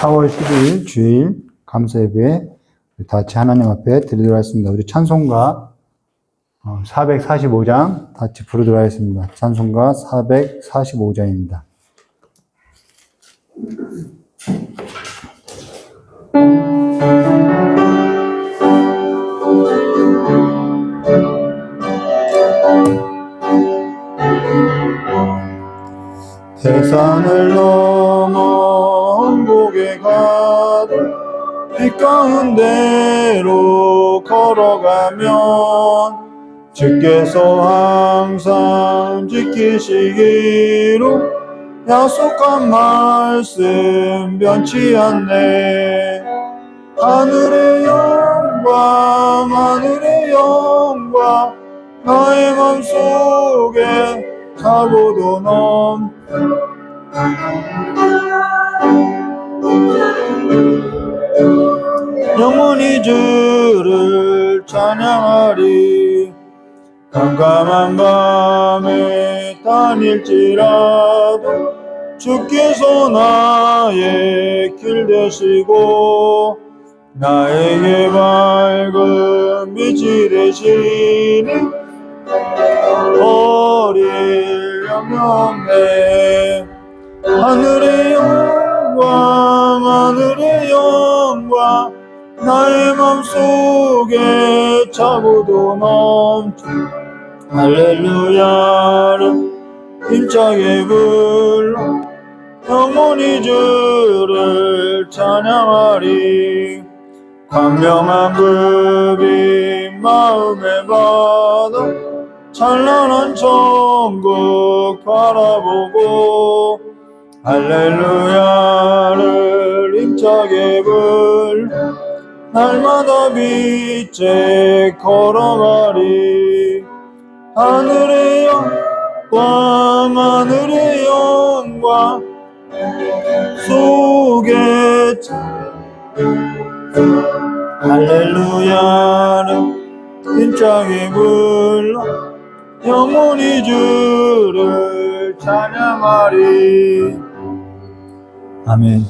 (4월 12일) 주일 감사예배 다 같이 하나님 앞에 드리도록 하겠습니다. 우리 찬송가 445장 다 같이 부르도록 하겠습니다. 찬송가 445장입니다. 대산을 넘어 원곡에 가도 빛 가운데로 걸어가면 주께서 항상 지키시기로 약속한 말씀 변치 않네. 하늘의 영광 하늘의 영광 나의 맘속에 사고도 영원히 주를 찬양하리. 깜깜한 밤에 다닐지라도 주께서 나의 길 되시고 나에게 밝은 빛이 되시니 어릴 영영네. 하늘의 영광 하늘의 영광 나의 맘속에 차고도 넘쳐 할렐루야를 힘차게 불러 영원히 주를 찬양하리. 광명한 불빛 마음에 받아 찬란한 천국 바라보고 할렐루야를 힘차게 불러 날마다 빛에 걸어가리. 하늘의 영광 하늘의 영광 속에 할렐루야를 힘차게 불러 영원히 주를 찬양하리. 아멘.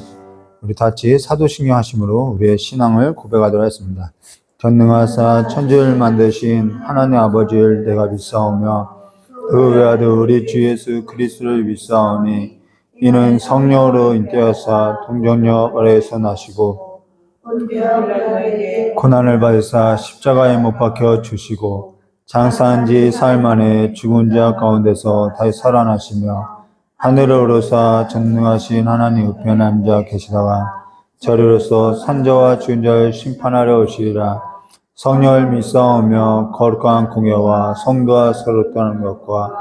우리 다 같이 사도신경 하심으로 우리의 신앙을 고백하도록 하겠습니다. 전능하사 천지를 만드신 하나님 아버지를 내가 믿사오며 그 외아들 우리 주 예수 그리스도를 믿사오니 이는 성령으로 잉태하사 동정녀 아래에서 나시고 고난을 받으사 십자가에 못 박혀 주시고 장사한 지 사흘 만에 죽은 자 가운데서 다시 살아나시며 하늘에 오르사 전능하신 하나님 우편에 앉아 계시다가 저리로서 산자와 죽은 자를 심판하려 오시리라. 성령을 믿사오며 거룩한 공예와 성도와 서로 떠나는 것과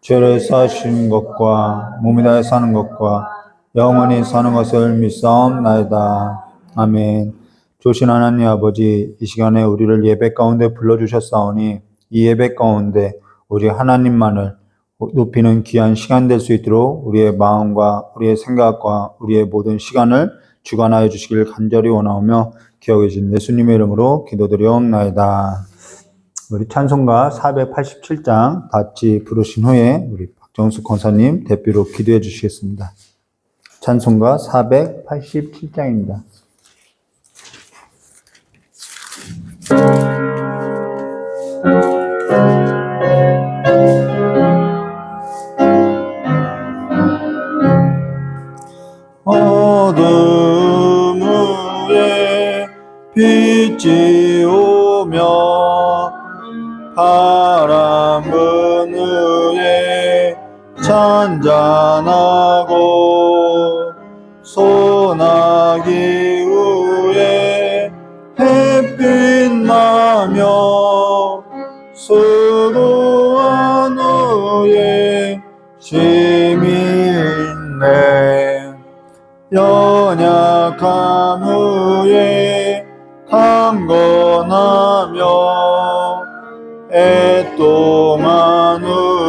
죄를 사하시는 것과 몸이 다해 사는 것과 영원히 사는 것을 믿사옵나이다. 아멘. 좋으신 하나님 아버지, 이 시간에 우리를 예배 가운데 불러주셨사오니 이 예배 가운데 우리 하나님만을 높이는 귀한 시간 될 수 있도록 우리의 마음과 우리의 생각과 우리의 모든 시간을 주관하여 주시길 간절히 원하오며 기억해 주신 예수님의 이름으로 기도드리옵나이다. 우리 찬송가 487장 같이 부르신 후에 우리 박정수 권사님 대표로 기도해 주시겠습니다. 찬송가 487장입니다. 어둠 위에 빛이 오며 바람 부는 잔잔하고 소나기 위에 햇빛 나며 수고한 후에 쉼이 있네. 연약함 후에 강건하며 애통한 후에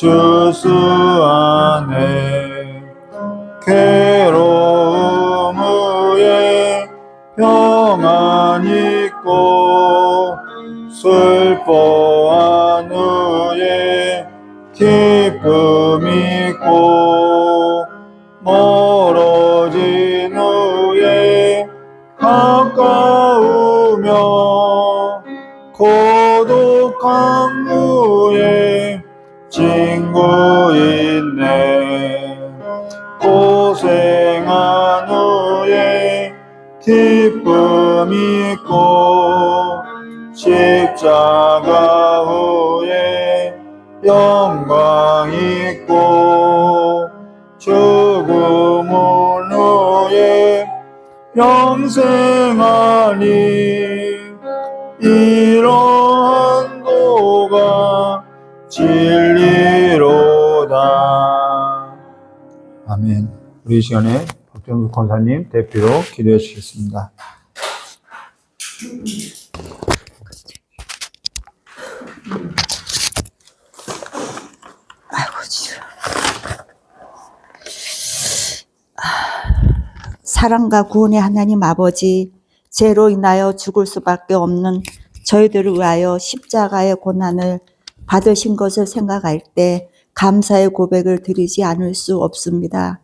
주스 안에 괴로움 후에 평안 있고 슬퍼한 후에 기쁨 있고 멀어진 후에 가까우며 고독한 후에 친구 있네 고생한 후에 기쁨 있고 십자가 후에 영광 있고 죽음 후에 영생하니 이러한 도가 진리로다. 아멘. 우리 이 시간에 박정수 권사님 대표로 기도해 주시겠습니다. 사랑과 구원의 하나님 아버지, 죄로 인하여 죽을 수밖에 없는 저희들을 위하여 십자가의 고난을 받으신 것을 생각할 때 감사의 고백을 드리지 않을 수 없습니다.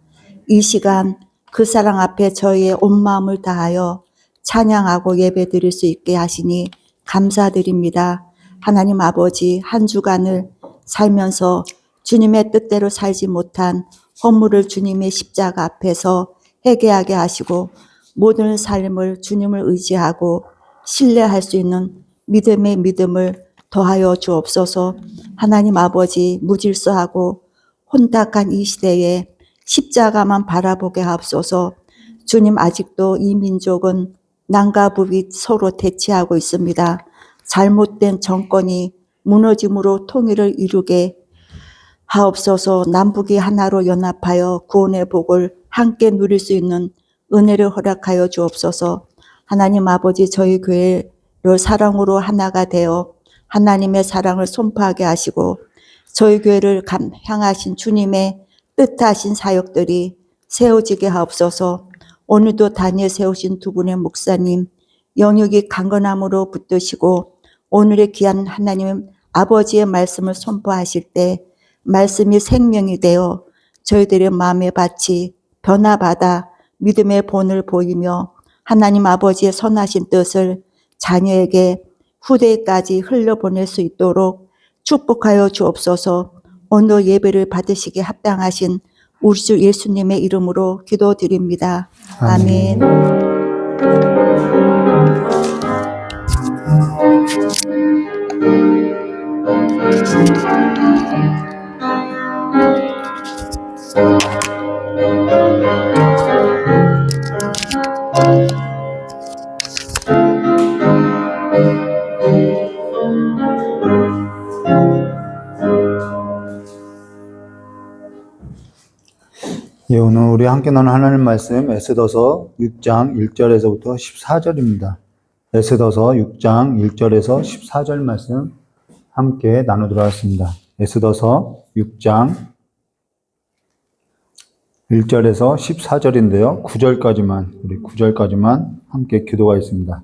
이 시간 그 사랑 앞에 저희의 온 마음을 다하여 찬양하고 예배 드릴 수 있게 하시니 감사드립니다. 하나님 아버지, 한 주간을 살면서 주님의 뜻대로 살지 못한 허물을 주님의 십자가 앞에서 회개하게 하시고 모든 삶을 주님을 의지하고 신뢰할 수 있는 믿음의 믿음을 더하여 주옵소서. 하나님 아버지, 무질서하고 혼탁한 이 시대에 십자가만 바라보게 하옵소서. 주님, 아직도 이 민족은 남과 북이 서로 대치하고 있습니다. 잘못된 정권이 무너짐으로 통일을 이루게 하옵소서. 남북이 하나로 연합하여 구원의 복을 함께 누릴 수 있는 은혜를 허락하여 주옵소서. 하나님 아버지, 저희 교회를 사랑으로 하나가 되어 하나님의 사랑을 선포하게 하시고 저희 교회를 향하신 주님의 뜻하신 사역들이 세워지게 하옵소서. 오늘도 단위에 세우신 두 분의 목사님 영육이 강건함으로 붙드시고 오늘의 귀한 하나님 아버지의 말씀을 선포하실 때 말씀이 생명이 되어 저희들의 마음의 밭이 변화받아 믿음의 본을 보이며 하나님 아버지의 선하신 뜻을 자녀에게 후대까지 흘려보낼 수 있도록 축복하여 주옵소서. 오늘 예배를 받으시기에 합당하신 우리 주 예수님의 이름으로 기도드립니다. 아멘. 예, 오늘 우리 함께 나눈 하나님 말씀 에스더서 6장 1절에서부터 14절입니다. 에스더서 6장 1절에서 14절 말씀 함께 나누도록 하겠습니다. 에스더서 6장 1절에서 14절인데요. 9절까지만 함께 기도가 있습니다.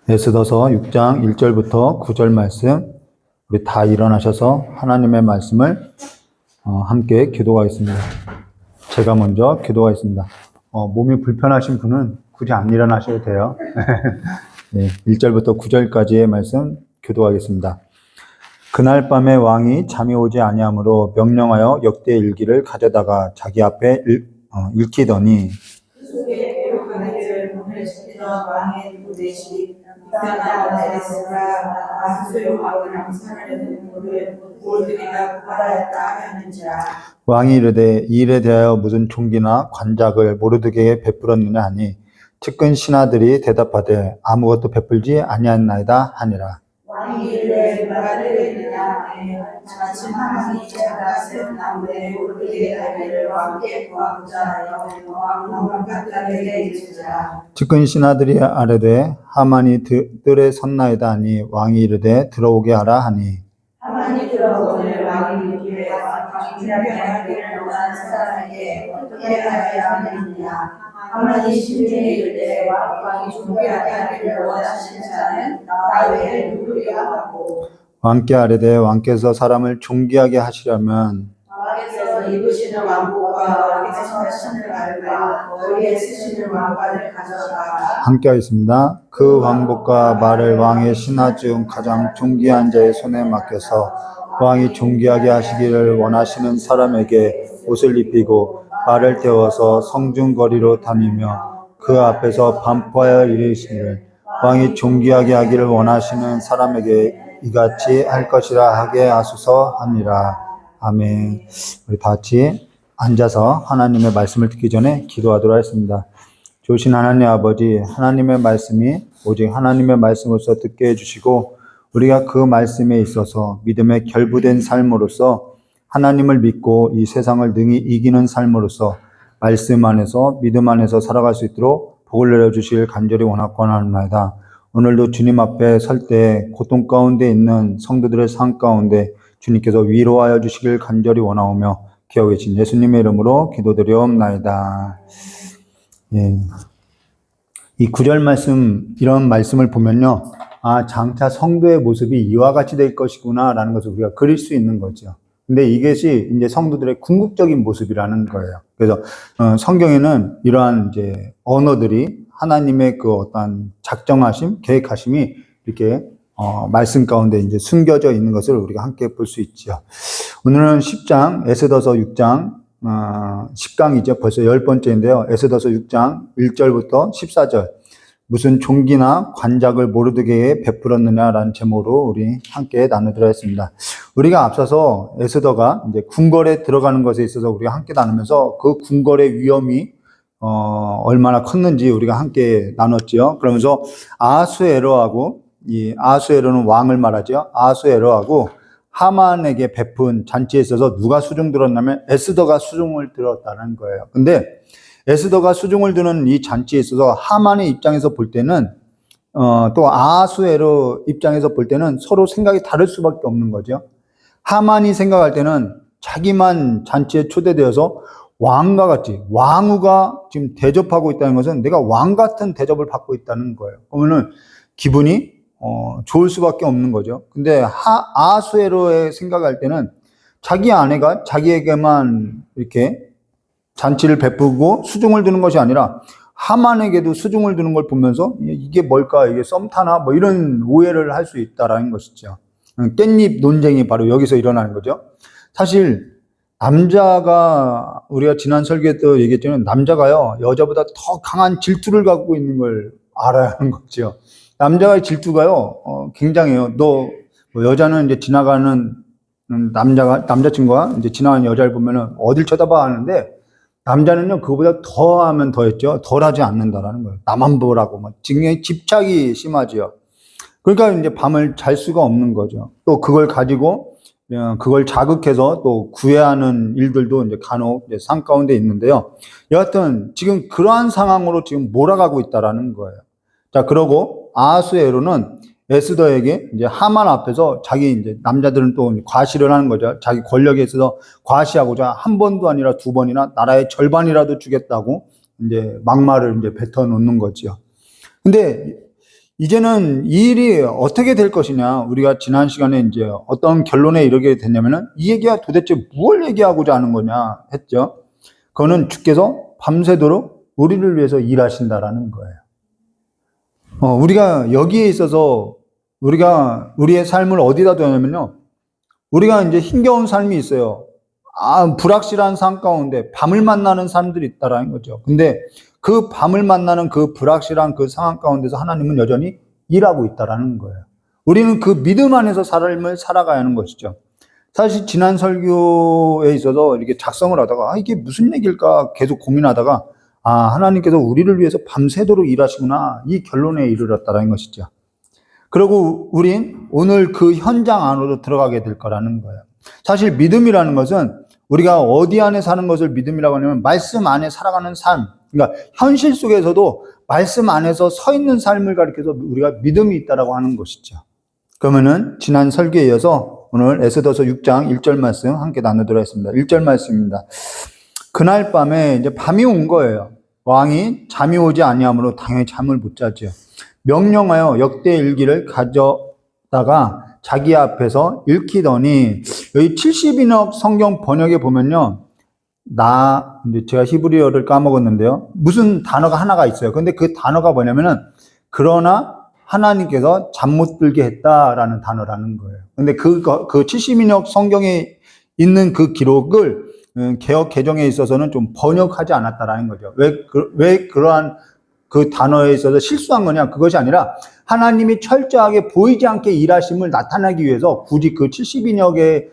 에스더서 6장 1절부터 9절 말씀 우리 다 일어나셔서 하나님의 말씀을 함께 기도가 있습니다. 제가 먼저 기도가 있습니다. 몸이 불편하신 분은 굳이 안 일어나셔도 돼요. 네, 1절부터 9절까지의 말씀 기도하겠습니다. 그날 밤에 왕이 잠이 오지 아니하므로 명령하여 역대 일기를 가져다가 자기 앞에 읽히더니 왕이 이르되 이 일에 대하여 무슨 종기나 관작을 모르드게에 베풀었느냐 하니 측근 신하들이 대답하되 아무것도 베풀지 아니하나이다 하니라. 왕이 이르되 누가 들으리느냐 하니 마침 하만이 제가 세운 나무에 모르드게의 달기를 왕께 구하고자 하여 왕은 각자에게 이르시니라. 측근 신하들이 아뢰되 하만이 뜰에 섰나이다 하니 왕이 이르되 들어오게 하라 하니 가만히 들어보는 왕이 기회와 중요하기를 원하는 사람에게 어떻게 하여야 하느냐. 가만히 심중에 이르되 왕이 존귀하게 하기를 원하시는 자는 나 외에 누구리까 하고 왕께 아뢰되 왕께서 사람을 존귀하게 하시려면 왕께서 입으시는 왕복과 왕께서 하시는 말과 머리에 쓰시는 왕관을 가져다가 함께 하겠습니다. 그 왕복과 말을 왕의 신하 중 가장 존귀한 자의 손에 맡겨서 왕이 존귀하게 하시기를 원하시는 사람에게 옷을 입히고 말을 태워서 성중거리로 다니며 그 앞에서 반포하여 이르시기를 왕이 존귀하게 하기를 원하시는 사람에게 이같이 할 것이라 하게 하소서 하니라. 아멘. 우리 다 같이 앉아서 하나님의 말씀을 듣기 전에 기도하도록 하겠습니다. 좋으신 하나님 아버지, 하나님의 말씀이 오직 하나님의 말씀으로서 듣게 해주시고 우리가 그 말씀에 있어서 믿음에 결부된 삶으로서 하나님을 믿고 이 세상을 능히 이기는 삶으로서 말씀 안에서 믿음 안에서 살아갈 수 있도록 복을 내려주시길 간절히 원하옵나이다. 오늘도 주님 앞에 설 때 고통 가운데 있는 성도들의 삶 가운데 주님께서 위로하여 주시길 간절히 원하오며 기하고 계신 예수님의 이름으로 기도드리옵나이다. 예. 이 구절 말씀, 이런 말씀을 보면요. 아, 장차 성도의 모습이 이와 같이 될 것이구나 라는 것을 우리가 그릴 수 있는 거죠. 근데 이것이 이제 성도들의 궁극적인 모습이라는 거예요. 그래서 성경에는 이러한 이제 언어들이 하나님의 그 어떤 작정하심, 계획하심이 이렇게 말씀 가운데 이제 숨겨져 있는 것을 우리가 함께 볼 수 있죠. 오늘은 10장, 에스더서 6장, 10강이죠. 벌써 10번째인데요. 에스더서 6장 1절부터 14절. 무슨 종기나 관작을 모르드게에 베풀었느냐라는 제목으로 우리 함께 나누도록 하겠습니다. 우리가 앞서서 에스더가 이제 궁궐에 들어가는 것에 있어서 우리가 함께 나누면서 그 궁궐의 위험이 얼마나 컸는지 우리가 함께 나눴죠. 그러면서 아하수에로하고, 이 아하수에로는 왕을 말하죠. 아하수에로하고 하만에게 베푼 잔치에 있어서 누가 수중 들었냐면 에스더가 수중을 들었다는 거예요. 근데 에스더가 수중을 드는 이 잔치에 있어서 하만의 입장에서 볼 때는 또 아하수에로 입장에서 볼 때는 서로 생각이 다를 수밖에 없는 거죠. 하만이 생각할 때는 자기만 잔치에 초대되어서 왕과 같이 왕후가 지금 대접하고 있다는 것은 내가 왕 같은 대접을 받고 있다는 거예요. 그러면은 기분이 좋을 수밖에 없는 거죠. 근데 아하수에로의 생각할 때는 자기 아내가 자기에게만 이렇게 잔치를 베푸고 수중을 두는 것이 아니라 하만에게도 수중을 두는 걸 보면서 이게 뭘까, 이게 썸 타나, 뭐 이런 오해를 할 수 있다라는 것이죠. 깻잎 논쟁이 바로 여기서 일어나는 거죠. 사실 남자가, 우리가 지난 설계 때 얘기했지만 남자가요 여자보다 더 강한 질투를 갖고 있는 걸 알아야 하는 거죠. 남자의 질투가요 굉장해요. 뭐 여자는 이제 지나가는 남자친구가 이제 지나가는 여자를 보면은 어딜 쳐다봐 하는데, 남자는요 그거보다 더하면 더했죠. 덜하지 않는다라는 거예요. 나만 보라고 막 집착이 심하지요. 그러니까 이제 밤을 잘 수가 없는 거죠. 또 그걸 가지고 그걸 자극해서 또 구애하는 일들도 이제 간혹 이제 삶 가운데 있는데요. 여하튼 지금 그러한 상황으로 지금 몰아가고 있다라는 거예요. 자, 그러고 아하수에로는 에스더에게 이제 하만 앞에서 자기 이제 남자들은 또 과시를 하는 거죠. 자기 권력에 있어서 과시하고자 한 번도 아니라 두 번이나 나라의 절반이라도 주겠다고 이제 막말을 이제 뱉어 놓는 거죠. 근데 이제는 이 일이 어떻게 될 것이냐, 우리가 지난 시간에 이제 어떤 결론에 이르게 됐냐면은 이 얘기가 도대체 무엇을 얘기하고자 하는 거냐 했죠. 그거는 주께서 밤새도록 우리를 위해서 일하신다라는 거예요. 우리가 여기에 있어서 우리가 우리의 삶을 어디다 두냐면요, 우리가 이제 힘겨운 삶이 있어요. 불확실한 삶 가운데 밤을 만나는 사람들이 있다라는 거죠. 근데 그 밤을 만나는 그 불확실한 그 상황 가운데서 하나님은 여전히 일하고 있다라는 거예요. 우리는 그 믿음 안에서 삶을 살아가야 하는 것이죠. 사실 지난 설교에 있어서 이렇게 작성을 하다가 이게 무슨 얘기일까 계속 고민하다가 하나님께서 우리를 위해서 밤새도록 일하시구나, 이 결론에 이르렀다는 것이죠. 그리고 우린 오늘 그 현장 안으로 들어가게 될 거라는 거예요. 사실 믿음이라는 것은 우리가 어디 안에 사는 것을 믿음이라고 하냐면 말씀 안에 살아가는 삶, 그러니까 현실 속에서도 말씀 안에서 서 있는 삶을 가리켜서 우리가 믿음이 있다라고 하는 것이죠. 그러면은 지난 설교에 이어서 오늘 에스더서 6장 1절 말씀 함께 나누도록 하겠습니다. 1절 말씀입니다. 그날 밤에 이제 밤이 온 거예요. 왕이 잠이 오지 아니하므로 당연히 잠을 못 자죠. 명령하여 역대 일기를 가져다가 자기 앞에서 읽히더니, 여기 70인역 성경 번역에 보면요, 이제 제가 히브리어를 까먹었는데요, 무슨 단어가 하나가 있어요. 근데 그 단어가 뭐냐면은 그러나 하나님께서 잠 못 들게 했다라는 단어라는 거예요. 근데 그 70인역 성경에 있는 그 기록을 개역 개정에 있어서는 좀 번역하지 않았다라는 거죠. 왜 그러한 그 단어에 있어서 실수한 거냐? 그것이 아니라 하나님이 철저하게 보이지 않게 일하심을 나타내기 위해서 굳이 그 70인역의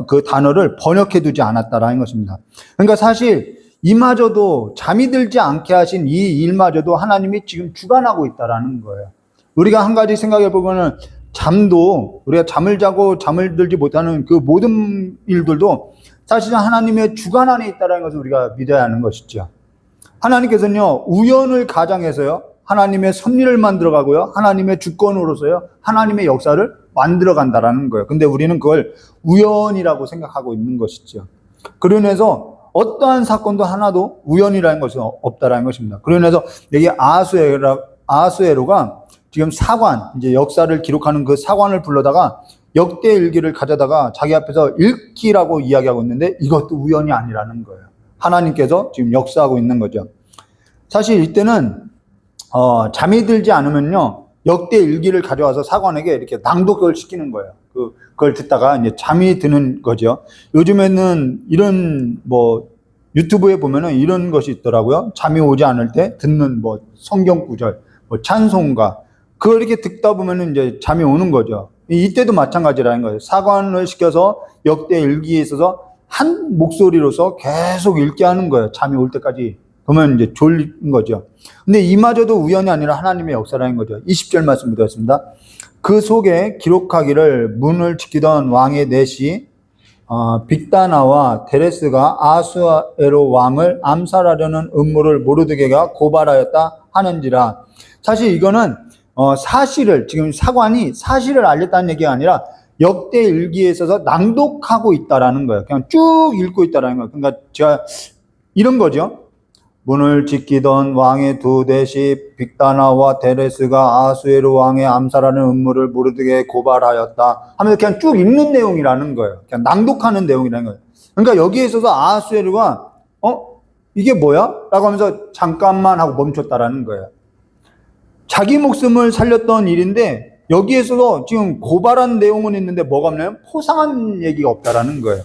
그 단어를 번역해 두지 않았다라는 것입니다. 그러니까 사실 이마저도 잠이 들지 않게 하신 이 일마저도 하나님이 지금 주관하고 있다라는 거예요. 우리가 한 가지 생각해 보면은 잠도, 우리가 잠을 자고 잠을 들지 못하는 그 모든 일들도 사실은 하나님의 주관 안에 있다는 것을 우리가 믿어야 하는 것이죠. 하나님께서는요, 우연을 가장해서요, 하나님의 섭리를 만들어가고요, 하나님의 주권으로서요, 하나님의 역사를 만들어간다라는 거예요. 근데 우리는 그걸 우연이라고 생각하고 있는 것이죠. 그로 인해서 어떠한 사건도 하나도 우연이라는 것은 없다라는 것입니다. 그로 인해서 여기 아하수에로가 지금 사관, 이제 역사를 기록하는 그 사관을 불러다가 역대 일기를 가져다가 자기 앞에서 읽기라고 이야기하고 있는데 이것도 우연이 아니라는 거예요. 하나님께서 지금 역사하고 있는 거죠. 사실 이때는 잠이 들지 않으면요, 역대 일기를 가져와서 사관에게 이렇게 낭독을 시키는 거예요. 그걸 듣다가 이제 잠이 드는 거죠. 요즘에는 이런 유튜브에 보면은 이런 것이 있더라고요. 잠이 오지 않을 때 듣는 성경 구절, 찬송가, 그걸 이렇게 듣다 보면은 이제 잠이 오는 거죠. 이때도 마찬가지라는 거예요. 사관을 시켜서 역대 일기에 있어서 한 목소리로서 계속 읽게 하는 거예요. 잠이 올 때까지. 그러면 이제 졸린 거죠. 근데 이마저도 우연이 아니라 하나님의 역사라는 거죠. 20절 말씀 드렸습니다. 그 속에 기록하기를 문을 지키던 왕의 넷이 빅다나와 데레스가 아하수에로 왕을 암살하려는 음모를 모르드게가 고발하였다 하는지라. 사실 이거는 사실을, 지금 사관이 사실을 알렸다는 얘기가 아니라 역대 일기에 있어서 낭독하고 있다라는 거예요. 그냥 쭉 읽고 있다라는 거예요. 그러니까 제가 이런 거죠. 문을 지키던 왕의 두 대시 빅다나와 데레스가 아하수에로 왕의 암살하는 음모를 모르드게에 고발하였다 하면서 그냥 쭉 읽는 내용이라는 거예요. 그냥 낭독하는 내용이라는 거예요. 그러니까 여기에 있어서 아하수에로가 이게 뭐야? 라고 하면서 잠깐만 하고 멈췄다라는 거예요. 자기 목숨을 살렸던 일인데 여기에서도 지금 고발한 내용은 있는데 뭐가 없냐면 포상한 얘기가 없다라는 거예요.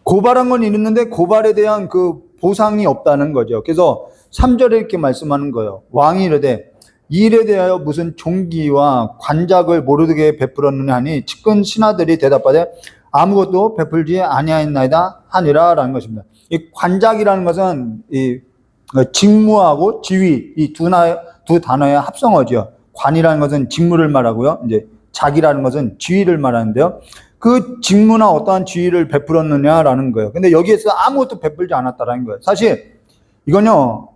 고발한 건 있는데 고발에 대한 그 보상이 없다는 거죠. 그래서 3절에 이렇게 말씀하는 거예요. 왕이 이르되 이 일에 대하여 무슨 종기와 관작을 모르드게에 베풀었느냐 하니 측근 신하들이 대답하되 아무것도 베풀지 아니하였나이다 하니라 라는 것입니다. 이 관작이라는 것은 이 직무하고 지위, 이 두 단어의 합성어죠. 관이라는 것은 직무를 말하고요. 이제 작이라는 것은 지위를 말하는데요. 그 직무나 어떠한 지위를 베풀었느냐라는 거예요. 근데 여기에서 아무것도 베풀지 않았다라는 거예요. 사실 이건요,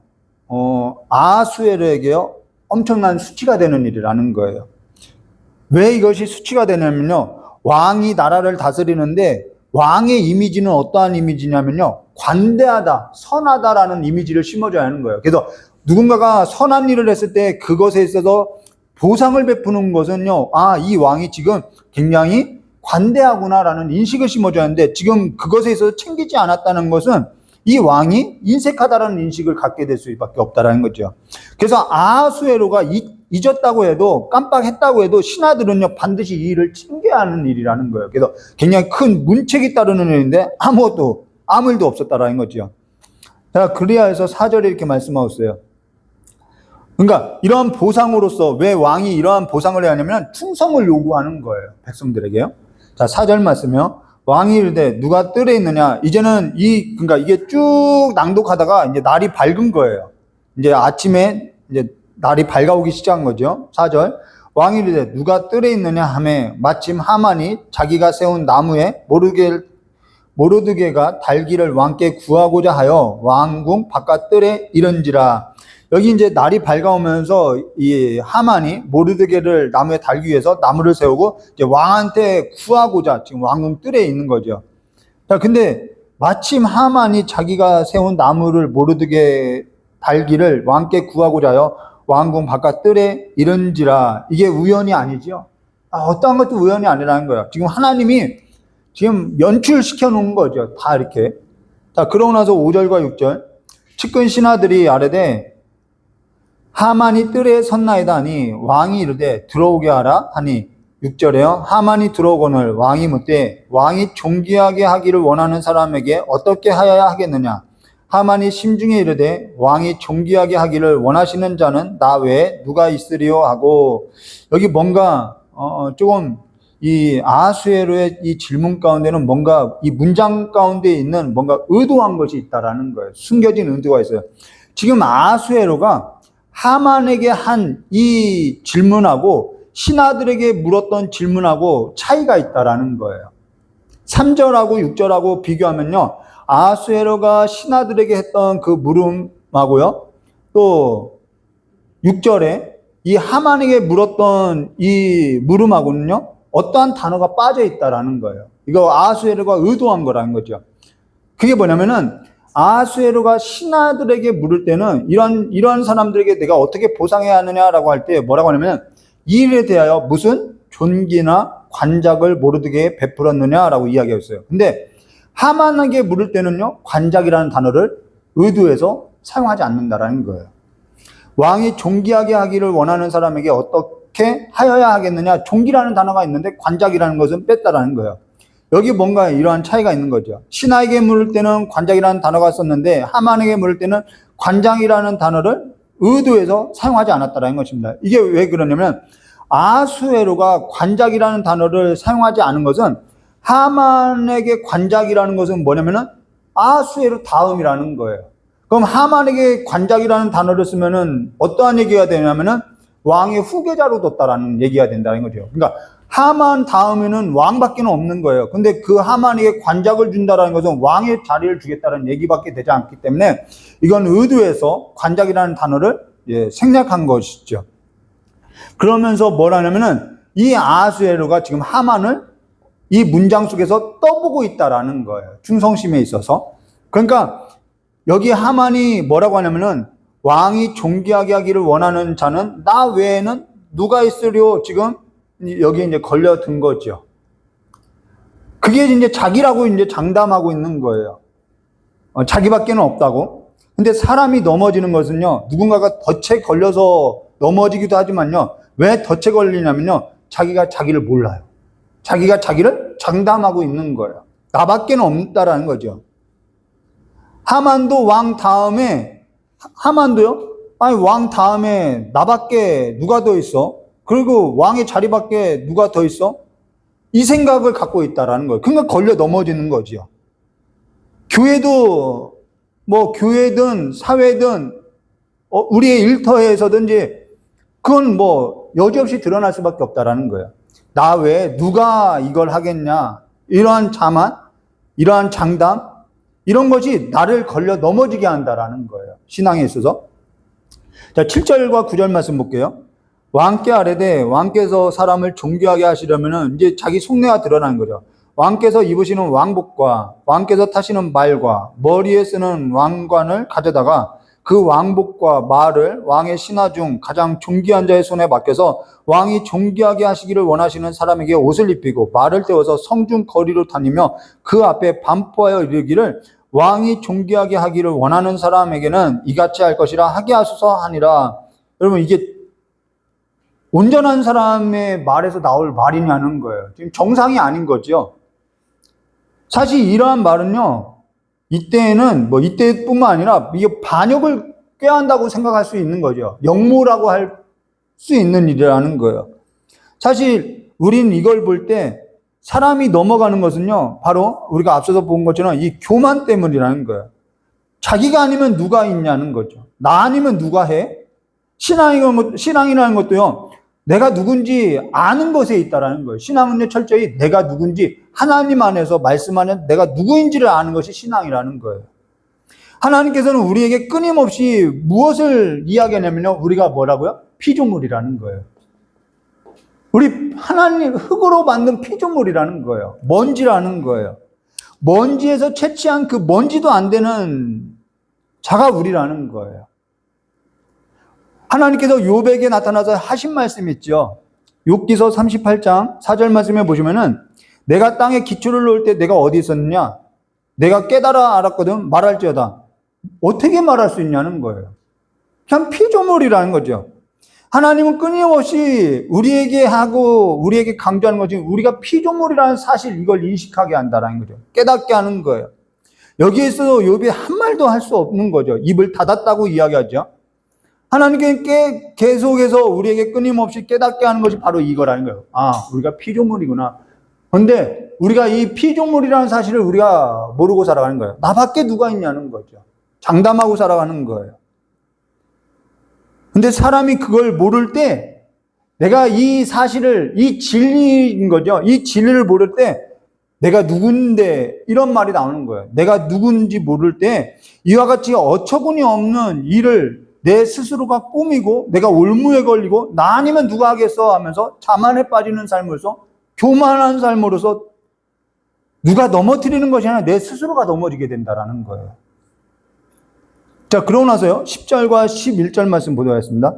아하수에로에게요, 엄청난 수치가 되는 일이라는 거예요. 왜 이것이 수치가 되냐면요, 왕이 나라를 다스리는데 왕의 이미지는 어떠한 이미지냐면요, 관대하다, 선하다라는 이미지를 심어줘야 하는 거예요. 그래서 누군가가 선한 일을 했을 때 그것에 있어서 보상을 베푸는 것은요, 이 왕이 지금 굉장히 관대하구나라는 인식을 심어줘야 하는데 지금 그것에 있어서 챙기지 않았다는 것은 이 왕이 인색하다라는 인식을 갖게 될 수밖에 없다라는 거죠. 그래서 아하수에로가 잊었다고 해도, 깜빡했다고 해도 신하들은요 반드시 이 일을 챙겨야 하는 일이라는 거예요. 그래서 굉장히 큰 문책이 따르는 일인데 아무 일도 없었다라는 거죠. 자, 그리하여서 4절에 이렇게 말씀하고 있어요. 그러니까 이러한 보상으로서 왜 왕이 이러한 보상을 해야 하냐면 충성을 요구하는 거예요. 백성들에게요. 자, 4절 말씀이요. 왕이 이르되 누가 뜰에 있느냐. 이제는 그러니까 이게 쭉 낭독하다가 이제 날이 밝은 거예요. 이제 아침에 이제 날이 밝아오기 시작한 거죠. 4절. 왕이 이르되 누가 뜰에 있느냐 하매 마침 하만이 자기가 세운 나무에 모르드게가 달기를 왕께 구하고자 하여 왕궁 바깥 뜰에 이른지라. 여기 이제 날이 밝아오면서 이 하만이 모르드게를 나무에 달기 위해서 나무를 세우고 이제 왕한테 구하고자 지금 왕궁 뜰에 있는 거죠. 자, 근데 마침 하만이 자기가 세운 나무를 모르드게 달기를 왕께 구하고자 하여 왕궁 바깥 뜰에 이른지라. 이게 우연이 아니지요. 어떠한 것도 우연이 아니라는 거예요. 지금 하나님이 지금 연출시켜 놓은 거죠. 다 이렇게. 자, 그러고 나서 5절과 6절. 측근 신하들이 아뢰되 하만이 뜰에 섰나이다 하니 왕이 이르되 들어오게 하라 하니 6절에요. 하만이 들어오거늘 왕이 묻되 왕이 존귀하게 하기를 원하는 사람에게 어떻게 하여야 하겠느냐. 하만이 심중에 이르되 왕이 존귀하게 하기를 원하시는 자는 나 외에 누가 있으리요 하고, 여기 뭔가 조금 이 아하수에로의 이 질문 가운데는 뭔가 이 문장 가운데 있는 뭔가 의도한 것이 있다라는 거예요. 숨겨진 의도가 있어요. 지금 아하수에로가 하만에게 한 이 질문하고 신하들에게 물었던 질문하고 차이가 있다라는 거예요. 3절하고 6절하고 비교하면요, 아하수에로가 신하들에게 했던 그 물음하고요, 또 6절에 이 하만에게 물었던 이 물음하고는요, 어떠한 단어가 빠져 있다라는 거예요. 이거 아하수에로가 의도한 거라는 거죠. 그게 뭐냐면은 아하수에로가 신하들에게 물을 때는 이런 사람들에게 내가 어떻게 보상해야 하느냐라고 할 때 뭐라고 하냐면 이 일에 대하여 무슨 존귀나 관작을 모르드게에 베풀었느냐라고 이야기했어요. 근데 하만에게 물을 때는요, 관작이라는 단어를 의도해서 사용하지 않는다라는 거예요. 왕이 존귀하게 하기를 원하는 사람에게 어떻게 하여야 하겠느냐, 존귀라는 단어가 있는데 관작이라는 것은 뺐다라는 거예요. 여기 뭔가 이러한 차이가 있는 거죠. 신하에게 물을 때는 관작이라는 단어가 썼는데 하만에게 물을 때는 관장이라는 단어를 의도해서 사용하지 않았다라는 것입니다. 이게 왜 그러냐면 아하수에로가 관작이라는 단어를 사용하지 않은 것은, 하만에게 관작이라는 것은 뭐냐면은 아하수에로 다음이라는 거예요. 그럼 하만에게 관작이라는 단어를 쓰면은 어떠한 얘기가 되냐면은 왕의 후계자로 뒀다라는 얘기가 된다는 거죠. 그러니까 하만 다음에는 왕밖에 없는 거예요. 근데 그 하만에게 관작을 준다라는 것은 왕의 자리를 주겠다는 얘기밖에 되지 않기 때문에 이건 의도해서 관작이라는 단어를 생략한 것이죠. 그러면서 뭐라냐면은 이 아하수에로가 지금 하만을 이 문장 속에서 떠보고 있다라는 거예요. 충성심에 있어서. 그러니까 여기 하만이 뭐라고 하냐면은 왕이 존귀하게 하기를 원하는 자는 나 외에는 누가 있으려, 지금 여기 이제 걸려든 거죠. 그게 이제 자기라고 이제 장담하고 있는 거예요. 자기밖에는 없다고. 근데 사람이 넘어지는 것은요, 누군가가 덫에 걸려서 넘어지기도 하지만요, 왜 덫에 걸리냐면요, 자기가 자기를 몰라요. 자기가 자기를 장담하고 있는 거예요. 나밖에는 없다라는 거죠. 하만도 왕 다음에, 하만도요, 아니 왕 다음에 나밖에 누가 더 있어? 그리고 왕의 자리밖에 누가 더 있어? 이 생각을 갖고 있다라는 거예요. 그러니까 걸려 넘어지는 거죠. 교회도 뭐 교회든 사회든 우리의 일터에서든지 그건 뭐 여지없이 드러날 수밖에 없다라는 거예요. 나 외에 누가 이걸 하겠냐, 이러한 자만, 이러한 장담, 이런 것이 나를 걸려 넘어지게 한다라는 거예요. 신앙에 있어서. 자, 7절과 9절 말씀 볼게요. 왕께 아뢰되 왕께서 사람을 존귀하게 하시려면은 이제 자기 속내가 드러나는 거죠. 왕께서 입으시는 왕복과 왕께서 타시는 말과 머리에 쓰는 왕관을 가져다가 그 왕복과 말을 왕의 신하 중 가장 존귀한 자의 손에 맡겨서 왕이 존귀하게 하시기를 원하시는 사람에게 옷을 입히고 말을 떼어서 성중 거리로 다니며 그 앞에 반포하여 이르기를 왕이 존귀하게 하기를 원하는 사람에게는 이같이 할 것이라 하게 하소서 하니라. 여러분, 이게 온전한 사람의 말에서 나올 말이냐는 거예요. 지금 정상이 아닌 거죠. 사실 이러한 말은요, 이때에는 뭐 이때뿐만 아니라 이게 반역을 꾀한다고 생각할 수 있는 거죠. 역모라고 할 수 있는 일이라는 거예요. 사실 우린 이걸 볼 때 사람이 넘어가는 것은요, 바로 우리가 앞서서 본 것처럼 이 교만 때문이라는 거예요. 자기가 아니면 누가 있냐는 거죠. 나 아니면 누가 해? 신앙이라는 것도요, 내가 누군지 아는 것에 있다라는 거예요. 신앙은요, 철저히 내가 누군지 하나님 안에서 말씀 안에 내가 누구인지를 아는 것이 신앙이라는 거예요. 하나님께서는 우리에게 끊임없이 무엇을 이야기하냐면요. 우리가 뭐라고요? 피조물이라는 거예요. 우리 하나님 흙으로 만든 피조물이라는 거예요. 먼지라는 거예요. 먼지에서 채취한 그 먼지도 안 되는 자가 우리라는 거예요. 하나님께서 욥에게 나타나서 하신 말씀 있죠. 욥기서 38장 4절 말씀에 보시면은 내가 땅에 기초를 놓을 때 내가 어디 있었느냐? 내가 깨달아 알았거든 말할지어다. 어떻게 말할 수 있냐는 거예요. 그냥 피조물이라는 거죠. 하나님은 끊임없이 우리에게 하고 우리에게 강조하는 거지 우리가 피조물이라는 사실 이걸 인식하게 한다는 거죠. 깨닫게 하는 거예요. 여기에 있어서 욥이 한 말도 할 수 없는 거죠. 입을 닫았다고 이야기하죠. 하나님께 계속해서 우리에게 끊임없이 깨닫게 하는 것이 바로 이거라는 거예요. 아, 우리가 피조물이구나. 그런데 우리가 이 피조물이라는 사실을 우리가 모르고 살아가는 거예요. 나밖에 누가 있냐는 거죠. 장담하고 살아가는 거예요. 근데 사람이 그걸 모를 때 내가 이 사실을, 이 진리인 거죠. 이 진리를 모를 때 내가 누군데 이런 말이 나오는 거예요. 내가 누군지 모를 때 이와 같이 어처구니 없는 일을 내 스스로가 꾸미고 내가 올무에 걸리고 나 아니면 누가 하겠어 하면서 자만에 빠지는 삶으로서 교만한 삶으로서 누가 넘어뜨리는 것이 아니라 내 스스로가 넘어지게 된다라는 거예요. 자, 그러고 나서요. 10절과 11절 말씀 보도록 하겠습니다.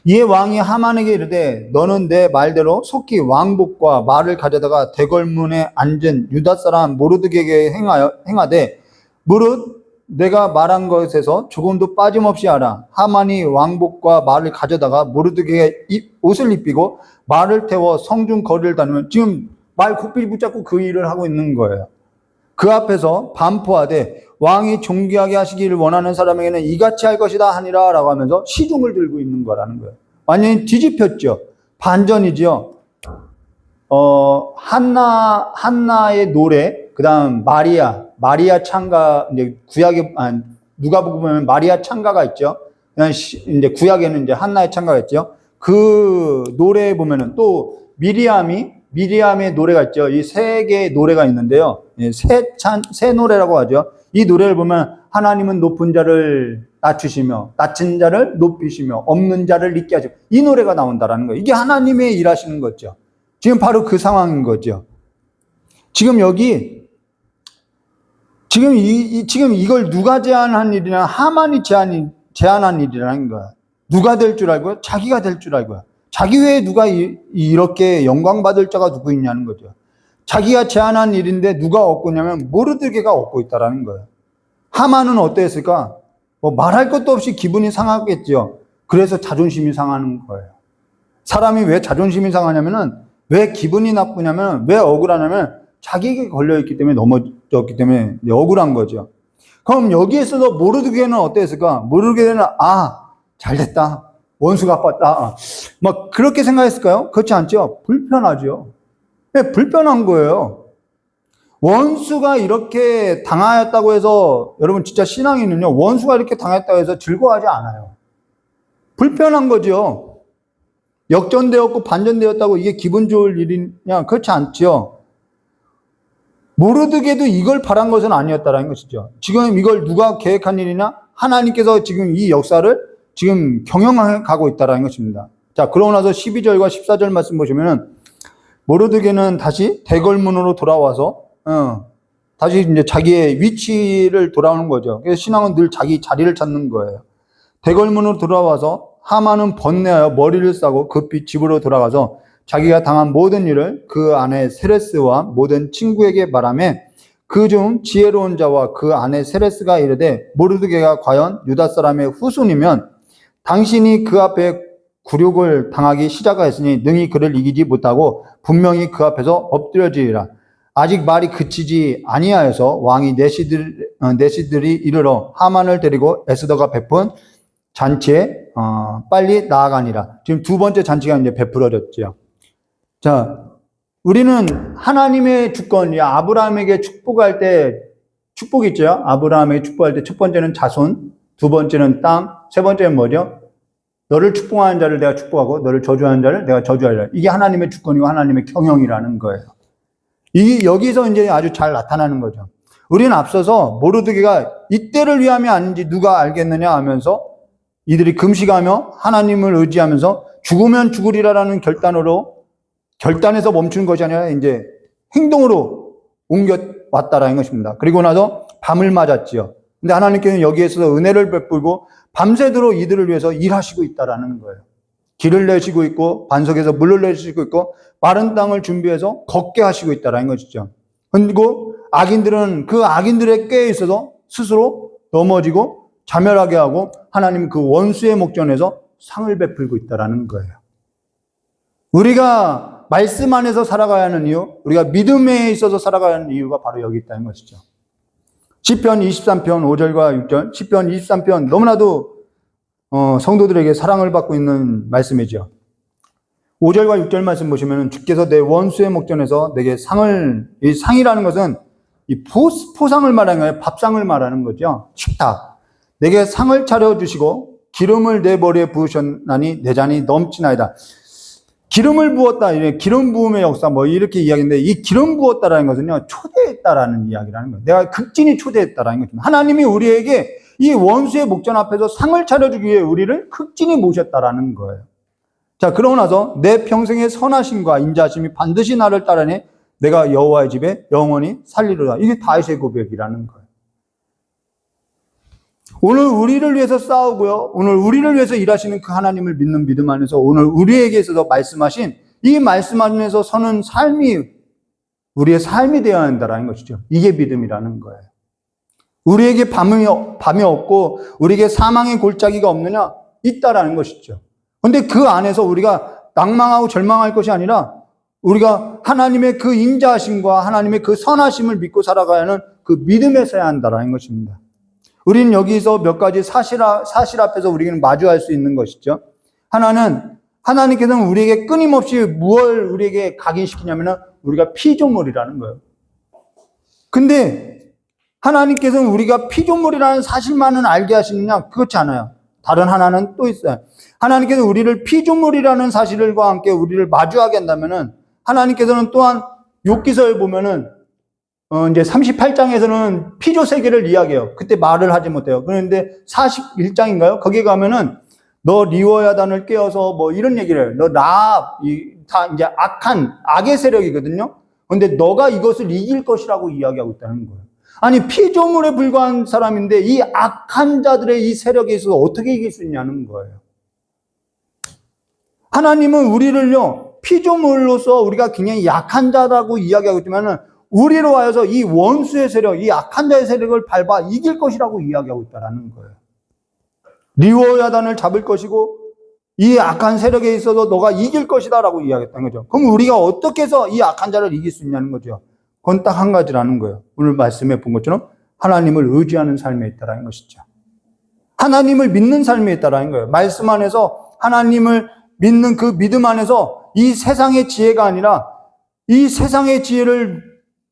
이에 왕이 하만에게 이르되 너는 내 말대로 속히 왕복과 말을 가져다가 대궐문에 앉은 유다 사람 모르드게에게 행하되 무릇 내가 말한 것에서 조금도 빠짐없이 하라. 하만이 왕복과 말을 가져다가 모르드게에 옷을 입히고 말을 태워 성중 거리를 다니면 지금 말 고삐 붙잡고 그 일을 하고 있는 거예요. 그 앞에서 반포하되 왕이 존귀하게 하시기를 원하는 사람에게는 이같이 할 것이다 하니라 라고 하면서 시중을 들고 있는 거라는 거예요. 완전히 뒤집혔죠. 반전이죠. 한나의 노래, 그 다음 마리아 창가, 이제 구약에, 누가복음 보면 마리아 창가가 있죠. 이제 구약에는 이제 한나의 창가가 있죠. 그 노래에 보면은 또 미리암의 노래가 있죠. 이 세 개의 노래가 있는데요. 새 노래라고 하죠. 이 노래를 보면 하나님은 높은 자를 낮추시며 낮은 자를 높이시며 없는 자를 있게 하시고 이 노래가 나온다라는 거예요. 이게 하나님의 일하시는 거죠. 지금 바로 그 상황인 거죠. 지금 이걸 누가 제안한 일이냐? 하만이 제안한 일이라는 거야. 누가 될 줄 알고요? 자기가 될 줄 알고요. 자기 외에 누가 이렇게 영광받을 자가 누구 있냐는 거죠. 자기가 제안한 일인데 누가 얻고 있냐면 모르드게가 얻고 있다라는 거예요. 하만은 어땠을까? 말할 것도 없이 기분이 상하겠죠. 그래서 자존심이 상하는 거예요. 사람이 왜 자존심이 상하냐면은 왜 기분이 나쁘냐면 왜 억울하냐면 자기에게 걸려있기 때문에 넘어졌기 때문에 억울한 거죠. 그럼 여기에서도 모르드게는 어땠을까? 모르드게는 잘됐다. 원수가 아팠다. 막 그렇게 생각했을까요? 그렇지 않죠. 불편하죠. 네, 불편한 거예요. 원수가 이렇게 당하였다고 해서 여러분 진짜 신앙인은요. 원수가 이렇게 당했다고 해서 즐거워하지 않아요. 불편한 거죠. 역전되었고 반전되었다고 이게 기분 좋을 일이냐? 그렇지 않죠. 모르드게도 이걸 바란 것은 아니었다라는 것이죠. 지금 이걸 누가 계획한 일이냐? 하나님께서 지금 이 역사를 지금 경영해 가고 있다는 것입니다. 자, 그러고 나서 12절과 14절 말씀 보시면은 모르드게는 다시 대궐문으로 돌아와서 다시 이제 자기의 위치를 돌아오는 거죠. 그래서 신앙은 늘 자기 자리를 찾는 거예요. 대궐문으로 돌아와서 하만은 번뇌하여 머리를 싸고 급히 집으로 돌아가서 자기가 당한 모든 일을 그 아내 세레스와 모든 친구에게 말하며 그중 지혜로운 자와 그 아내 세레스가 이르되 모르드게가 과연 유다 사람의 후손이면 당신이 그 앞에 굴욕을 당하기 시작하였으니 능히 그를 이기지 못하고 분명히 그 앞에서 엎드려지리라. 아직 말이 그치지 아니하여서 왕이 내시들이 이르러 하만을 데리고 에스더가 베푼 잔치에 빨리 나아가니라. 지금 두 번째 잔치가 이제 베풀어졌죠. 자, 우리는 하나님의 주권, 아브라함에게 축복할 때 축복이 있죠. 아브라함에게 축복할 때 첫 번째는 자손, 두 번째는 땅, 세 번째는 뭐죠? 너를 축복하는 자를 내가 축복하고 너를 저주하는 자를 내가 저주하리라. 이게 하나님의 주권이고 하나님의 경영이라는 거예요. 여기서 이제 아주 잘 나타나는 거죠. 우리는 앞서서 모르드게가 이때를 위함이 아닌지 누가 알겠느냐 하면서 이들이 금식하며 하나님을 의지하면서 죽으면 죽으리라라는 결단에서 멈춘 것이 아니라 이제 행동으로 옮겨왔다라는 것입니다. 그리고 나서 밤을 맞았지요. 근데 하나님께서는 여기에서 은혜를 베풀고 밤새도록 이들을 위해서 일하시고 있다라는 거예요. 길을 내시고 있고 반석에서 물을 내시고 있고 마른 땅을 준비해서 걷게 하시고 있다라는 것이죠. 그리고 악인들은 그 악인들의 꾀에 있어서 스스로 넘어지고 자멸하게 하고 하나님 그 원수의 목전에서 상을 베풀고 있다라는 거예요. 우리가 말씀 안에서 살아가야 하는 이유, 우리가 믿음에 있어서 살아가야 하는 이유가 바로 여기 있다는 것이죠. 시편 23편 5절과 6절, 시편 23편 너무나도 성도들에게 사랑을 받고 있는 말씀이죠. 5절과 6절 말씀 보시면 주께서 내 원수의 목전에서 내게 이 상이라는 것은 이 포상을 말하는 거예요. 밥상을 말하는 거죠. 식탁. 내게 상을 차려주시고 기름을 내 머리에 부으셨나니 내 잔이 넘치나이다. 기름을 부었다, 기름 부음의 역사 이렇게 이야기인데 이 기름 부었다라는 것은요, 초대했다라는 이야기라는 거예요. 내가 극진히 초대했다라는 거죠. 하나님이 우리에게 이 원수의 목전 앞에서 상을 차려주기 위해 우리를 극진히 모셨다라는 거예요. 자, 그러고 나서 내 평생의 선하심과 인자하심이 반드시 나를 따르니 내가 여호와의 집에 영원히 살리로다. 이게 다윗의 고백이라는 거예요. 오늘 우리를 위해서 싸우고요. 오늘 우리를 위해서 일하시는 그 하나님을 믿는 믿음 안에서 오늘 우리에게 있어서 말씀하신 이 말씀 안에서 서는 삶이 우리의 삶이 되어야 한다는 것이죠. 이게 믿음이라는 거예요. 우리에게 밤이 없고 우리에게 사망의 골짜기가 없느냐? 있다라는 것이죠. 그런데 그 안에서 우리가 낭망하고 절망할 것이 아니라 우리가 하나님의 그 인자하심과 하나님의 그 선하심을 믿고 살아가야 하는 그 믿음에 서야 한다는 것입니다. 우리는 여기서 몇 가지 사실 앞에서 우리는 마주할 수 있는 것이죠. 하나님께서는 우리에게 끊임없이 무엇을 우리에게 각인시키냐면 우리가 피조물이라는 거예요. 근데 하나님께서는 우리가 피조물이라는 사실만은 알게 하시느냐? 그렇지 않아요. 다른 하나는 또 있어요. 하나님께서 우리를 피조물이라는 사실과 함께 우리를 마주하게 한다면은 하나님께서는 또한 욥기서에 보면은 이제 38장에서는 피조 세계를 이야기해요. 그때 말을 하지 못해요. 그런데 41장인가요? 거기 가면은 너 리워야단을 깨어서 이런 얘기를 해요. 너 다 이제 악의 세력이거든요. 그런데 너가 이것을 이길 것이라고 이야기하고 있다는 거예요. 아니, 피조물에 불과한 사람인데 이 악한 자들의 이 세력에 있어서 어떻게 이길 수 있냐는 거예요. 하나님은 우리를요, 피조물로서 우리가 굉장히 약한 자라고 이야기하고 있지만은 우리로 하여서 이 원수의 세력, 이 악한 자의 세력을 밟아 이길 것이라고 이야기하고 있다는 거예요. 리워야단을 잡을 것이고 이 악한 세력에 있어서 너가 이길 것이다라고 이야기했다는 거죠. 그럼 우리가 어떻게 해서 이 악한 자를 이길 수 있냐는 거죠. 그건 딱 한 가지라는 거예요. 오늘 말씀에 본 것처럼 하나님을 의지하는 삶에 있다라는 것이죠. 하나님을 믿는 삶에 있다라는 거예요. 말씀 안에서 하나님을 믿는 그 믿음 안에서 이 세상의 지혜가 아니라 이 세상의 지혜를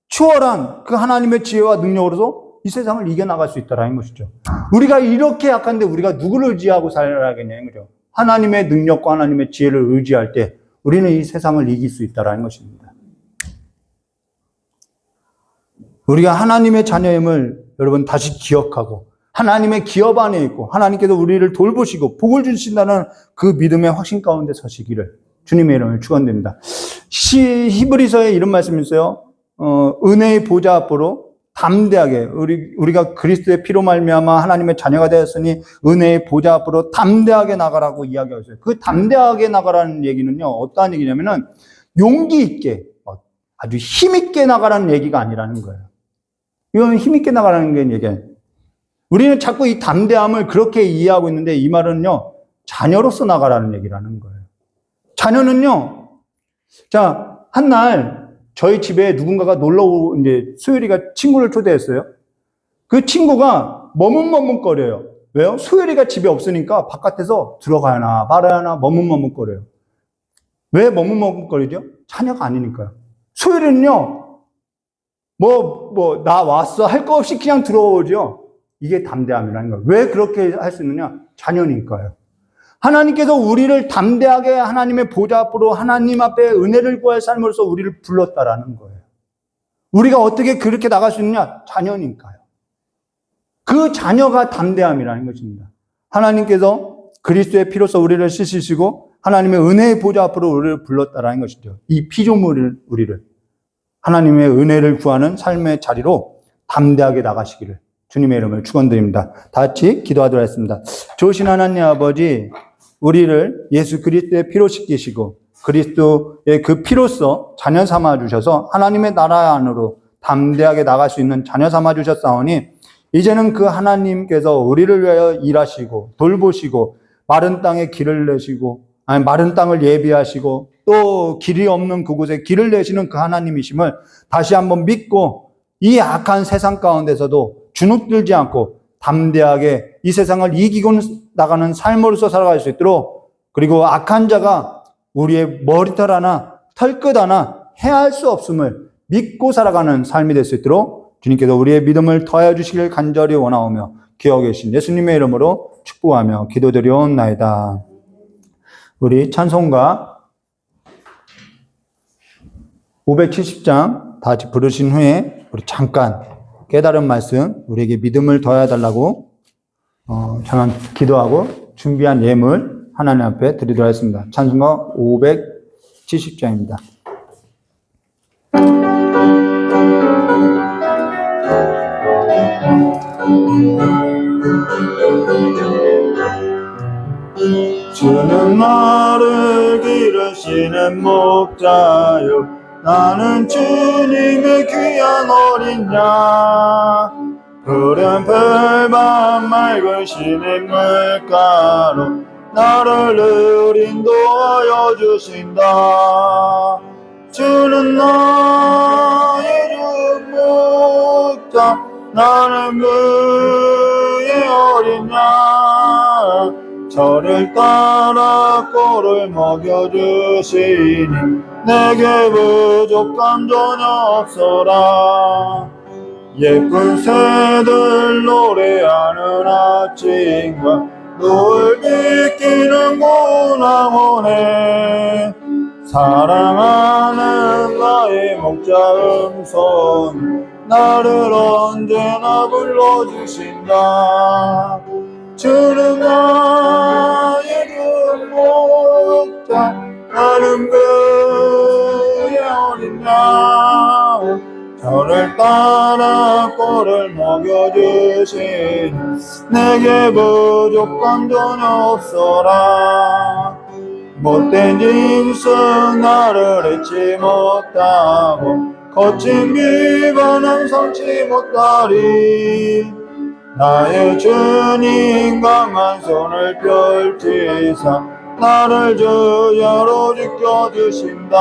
추월한 그 하나님의 지혜와 능력으로서 이 세상을 이겨나갈 수 있다는 것이죠. 우리가 이렇게 약한데 우리가 누구를 의지하고 살아야겠냐는 거죠. 하나님의 능력과 하나님의 지혜를 의지할 때 우리는 이 세상을 이길 수 있다는 것입니다. 우리가 하나님의 자녀임을 여러분 다시 기억하고 하나님의 기업 안에 있고 하나님께서 우리를 돌보시고 복을 주신다는 그 믿음의 확신 가운데 서시기를 주님의 이름을 축원드립니다. 히브리서에 이런 말씀이 있어요. 은혜의 보좌 앞으로 담대하게 우리가 그리스도의 피로 말미암아 하나님의 자녀가 되었으니 은혜의 보좌 앞으로 담대하게 나가라고 이야기하고 있어요. 그 담대하게 나가라는 얘기는요, 어떠한 얘기냐면은 용기 있게 아주 힘 있게 나가라는 얘기가 아니라는 거예요. 이건 힘 있게 나가라는 게 얘기예요. 우리는 자꾸 이 담대함을 그렇게 이해하고 있는데 이 말은요, 자녀로서 나가라는 얘기라는 거예요. 자녀는요, 자, 한날 저희 집에 누군가가 이제 수열이가 친구를 초대했어요. 그 친구가 머뭇머뭇거려요. 왜요? 수열이가 집에 없으니까 바깥에서 들어가야나 말아야나 머뭇머뭇거려요. 왜 머뭇머뭇거리죠? 자녀가 아니니까요. 수열이는요, 나 왔어 할 거 없이 그냥 들어오죠. 이게 담대함이라는 거예요. 왜 그렇게 할 수 있느냐? 자녀니까요. 하나님께서 우리를 담대하게 하나님의 보좌 앞으로 하나님 앞에 은혜를 구할 삶으로서 우리를 불렀다라는 거예요. 우리가 어떻게 그렇게 나갈 수 있느냐? 자녀니까요. 그 자녀가 담대함이라는 것입니다. 하나님께서 그리스도의 피로써 우리를 씻으시고 하나님의 은혜의 보좌 앞으로 우리를 불렀다라는 것이죠. 이 피조물 우리를 하나님의 은혜를 구하는 삶의 자리로 담대하게 나가시기를 주님의 이름을 축원드립니다. 다 같이 기도하도록 하겠습니다. 좋으신 하나님 아버지, 우리를 예수 그리스도의 피로 씻기시고 그리스도의 그 피로써 자녀 삼아 주셔서 하나님의 나라 안으로 담대하게 나갈 수 있는 자녀 삼아 주셨사오니 이제는 그 하나님께서 우리를 위하여 일하시고 돌보시고 마른 땅에 길을 내시고 마른 땅을 예비하시고 또 길이 없는 그곳에 길을 내시는 그 하나님이심을 다시 한번 믿고 이 악한 세상 가운데서도 주눅들지 않고 담대하게 이 세상을 이기고 나가는 삶으로서 살아갈 수 있도록, 그리고 악한 자가 우리의 머리털 하나 털끝 하나 해할 수 없음을 믿고 살아가는 삶이 될 수 있도록 주님께서 우리의 믿음을 더하여 주시길 간절히 원하오며 기억하 계신 예수님의 이름으로 축복하며 기도드리옵나이다. 우리 찬송가 570장 다 같이 부르신 후에 우리 잠깐 깨달은 말씀, 우리에게 믿음을 더해 달라고 잠깐 기도하고 준비한 예물 하나님 앞에 드리도록 하겠습니다. 찬송가 570장입니다. 주는 나를 기르시는 목자요, 나는 주님의 귀한 어린 양. 푸른 풀밭 맑은 시냇 물가로 나를 늘 인도하여 주신다. 주는 나의 주 목자, 나는 그의 어린 양. 저를 따라 꼴을 먹여주시니 내게 부족함 전혀 없어라. 예쁜 새들 노래하는 아침과 노을 비키는 고나오네. 사랑하는 나의 목자 음성 나를 언제나 불러주신다. 주는 나의 주 목자, 나는 그의 어린 양. 저를 따라 꼴을 먹여주시니 내게 부족함 전혀 없어라. 못된 짐승 나를 잊지 못하고 거친 비반은 삼지 못하리. 나의 주님 강한 손을 펼치사 나를 주야로 지켜주신다.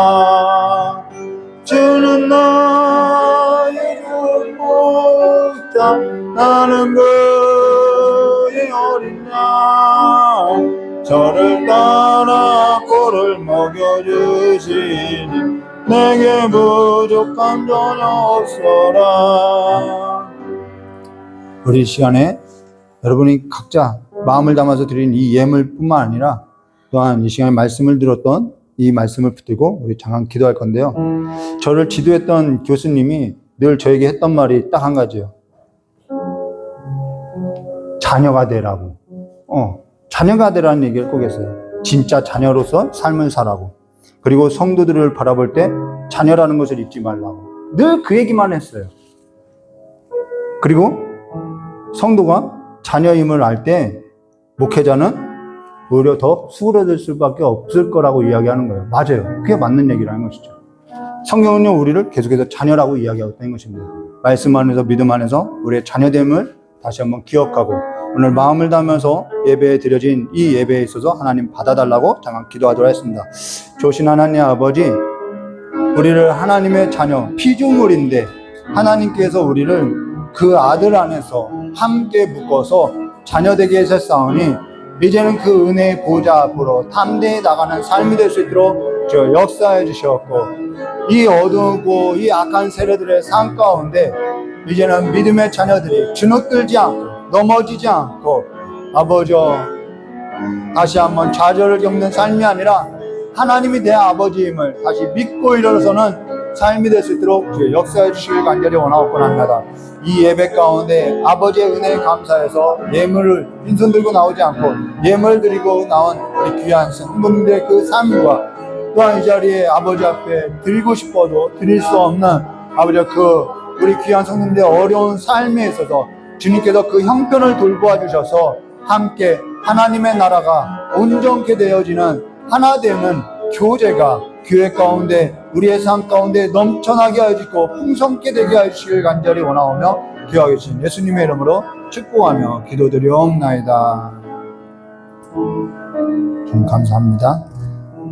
주는 나의 주 목자, 나는 그의 어린 양. 저를 따라 꼴을 먹여주시니 내게 부족함 전혀 없어라. 우리 시간에 여러분이 각자 마음을 담아서 드린 이 예물뿐만 아니라 또한 이 시간에 말씀을 들었던 이 말씀을 붙들고 우리 잠깐 기도할 건데요. 저를 지도했던 교수님이 늘 저에게 했던 말이 딱 한 가지예요. 자녀가 되라고. 자녀가 되라는 얘기를 꼭 했어요. 진짜 자녀로서 삶을 살라고. 그리고 성도들을 바라볼 때 자녀라는 것을 잊지 말라고. 늘 그 얘기만 했어요. 그리고 성도가 자녀임을 알 때 목회자는 오히려 더 수그러들 수밖에 없을 거라고 이야기하는 거예요. 맞아요. 그게 맞는 얘기라는 것이죠. 성경은요, 우리를 계속해서 자녀라고 이야기하고 있다는 것입니다. 말씀 안에서 믿음 안에서 우리의 자녀됨을 다시 한번 기억하고 오늘 마음을 담아서 예배에 드려진 이 예배에 있어서 하나님 받아달라고 잠깐 기도하도록 하겠습니다. 좋으신 하나님 아버지, 우리를 하나님의 자녀, 피조물인데 하나님께서 우리를 그 아들 안에서 함께 묶어서 자녀되게 하셨사오니 이제는 그 은혜의 보좌 앞으로 담대히 나가는 삶이 될 수 있도록 저 역사해 주셨고, 이 어두우고 이 악한 세력들의 삶 가운데 이제는 믿음의 자녀들이 주눅들지 않고 넘어지지 않고 아버지 다시 한번 좌절을 겪는 삶이 아니라 하나님이 내 아버지임을 다시 믿고 일어서는 삶이 될 수 있도록 주의 역사해 주시길 간절히 원하옵고 합니다. 이 예배 가운데 아버지의 은혜에 감사해서 예물을 빈손 들고 나오지 않고 예물 드리고 나온 우리 귀한 성도님들의 그 삶과 또한 이 자리에 아버지 앞에 드리고 싶어도 드릴 수 없는 아버지 그 우리 귀한 성도님들의 어려운 삶에 있어서 주님께서 그 형편을 돌보아 주셔서 함께 하나님의 나라가 온전케 되어지는 하나 되는 교제가 교회 가운데 우리의 삶 가운데 넘쳐나게 하여 주시고 풍성케 되게 하여 주시길 간절히 원하오며 기도하고 계신 예수님의 이름으로 축복하며 기도드리옵나이다. 좀 감사합니다.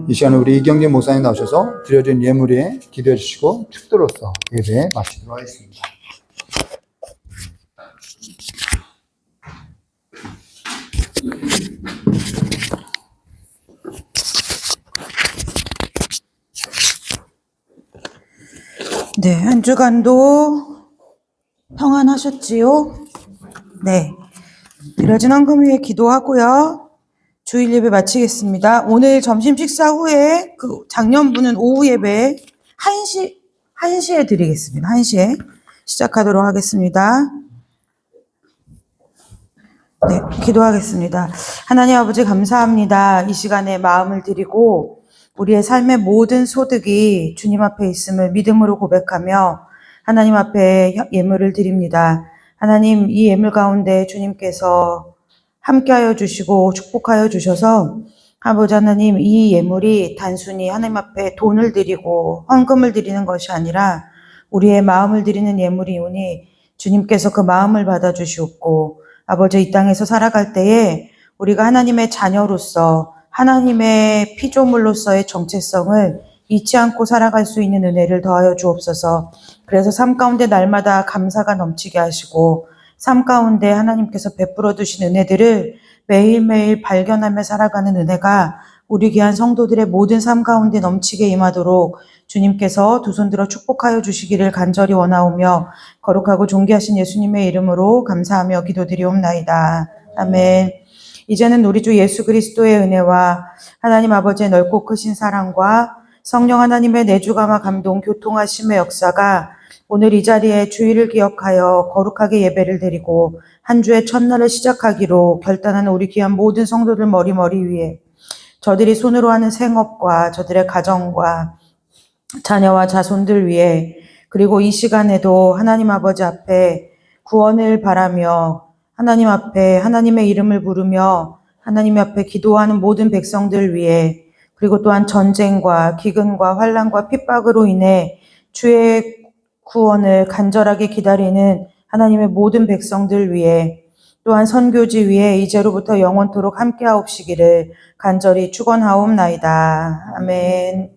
이 시간에 우리 이경재 목사님 나오셔서 드려진 예물에 기도해 주시고 축도로서 예배 마치도록 하겠습니다. 네, 한 주간도 평안하셨지요? 네. 드려진 헌금 위에 기도하고요. 주일 예배 마치겠습니다. 오늘 점심 식사 후에 작년부는 오후 예배 1시에 드리겠습니다. 1시에 시작하도록 하겠습니다. 네, 기도하겠습니다. 하나님 아버지 감사합니다. 이 시간에 마음을 드리고 우리의 삶의 모든 소득이 주님 앞에 있음을 믿음으로 고백하며 하나님 앞에 예물을 드립니다. 하나님, 이 예물 가운데 주님께서 함께하여 주시고 축복하여 주셔서 아버지 하나님, 이 예물이 단순히 하나님 앞에 돈을 드리고 헌금을 드리는 것이 아니라 우리의 마음을 드리는 예물이오니 주님께서 그 마음을 받아주시옵고 아버지 이 땅에서 살아갈 때에 우리가 하나님의 자녀로서 하나님의 피조물로서의 정체성을 잊지 않고 살아갈 수 있는 은혜를 더하여 주옵소서. 그래서 삶 가운데 날마다 감사가 넘치게 하시고 삶 가운데 하나님께서 베풀어 두신 은혜들을 매일매일 발견하며 살아가는 은혜가 우리 귀한 성도들의 모든 삶 가운데 넘치게 임하도록 주님께서 두 손 들어 축복하여 주시기를 간절히 원하오며 거룩하고 존귀하신 예수님의 이름으로 감사하며 기도드리옵나이다. 아멘. 이제는 우리 주 예수 그리스도의 은혜와 하나님 아버지의 넓고 크신 사랑과 성령 하나님의 내주감화 감동 교통하심의 역사가 오늘 이 자리에 주일을 기억하여 거룩하게 예배를 드리고 한 주의 첫날을 시작하기로 결단하는 우리 귀한 모든 성도들 머리 위에 저들이 손으로 하는 생업과 저들의 가정과 자녀와 자손들 위해 그리고 이 시간에도 하나님 아버지 앞에 구원을 바라며 하나님 앞에 하나님의 이름을 부르며 하나님 앞에 기도하는 모든 백성들 위해 그리고 또한 전쟁과 기근과 환난과 핍박으로 인해 주의 구원을 간절하게 기다리는 하나님의 모든 백성들 위해 또한 선교지 위에 이제로부터 영원토록 함께하옵시기를 간절히 축원하옵나이다. 아멘.